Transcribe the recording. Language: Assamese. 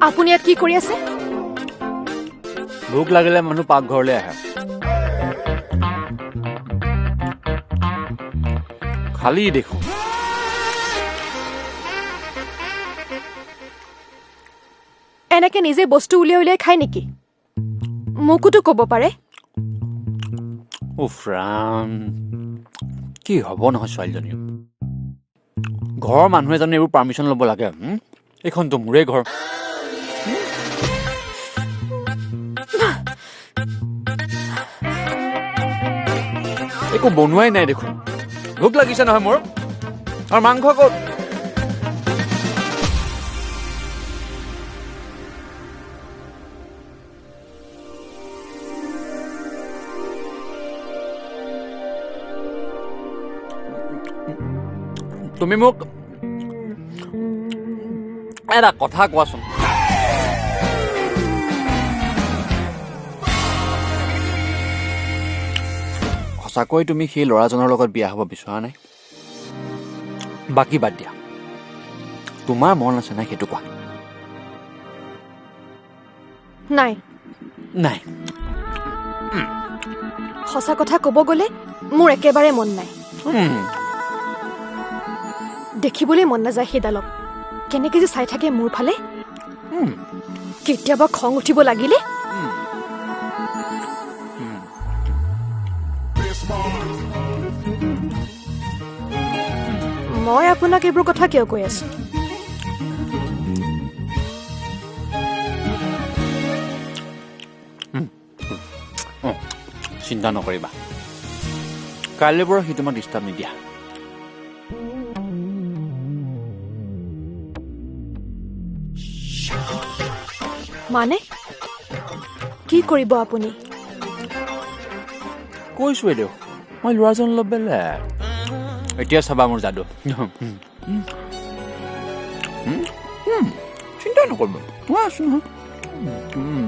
আপুনি ইয়াত কি কৰি আছে? ভোক লাগিলে মানুহ পাকঘৰলৈ আহে। খালী দেখোন। এনেকে নিজে বস্তু উলিয়াই উলিয়াই খায় নেকি? মোকোতো ক'ব পাৰে। উফ ৰাম, কি হ'ব নহয় ছোৱালীজনী। ঘৰৰ মানুহে জানো এইবোৰ পাৰ্মিশ্যন ল'ব লাগে? এইখনতো মোৰে ঘৰ। একো বনোৱাই নাই দেখোন। ভোক লাগিছে নহয় মোৰ। আৰু মাংস ক'ত? তুমি মোক এটা কথা কোৱাচোন। সঁচাকৈ তুমি সেই ল'ৰাজনৰ লগত বিয়া হ'ব বিচৰা নাই? বাকী বাদ দিয়া, তোমাৰ মন আছে নাই সেইটো কোৱা। নাই। নাই? সঁচা কথা ক'ব গ'লে মোৰ একেবাৰে মন নাই। দেখিবলৈ মন নাযায় সেইডালক। কেনেকে যে চাই থাকে মোৰ ফালে। কেতিয়াবা খং উঠিব লাগিলে মই আপোনাক এইবোৰ কথা কিয় কৈ আছো? চিন্তা নকৰিবা, কাইলৈ পৰা সি তোমাক ডিষ্টাৰ্ব নিদিয়া। মানে কি কৰিব আপুনি? কৈছোৱে দিয়ক, মই ল'ৰাজন অলপ বেলেগ। এতিয়া চাবা মোৰ যাদু। চিন্তা নকৰিব, মই আছো নহয়।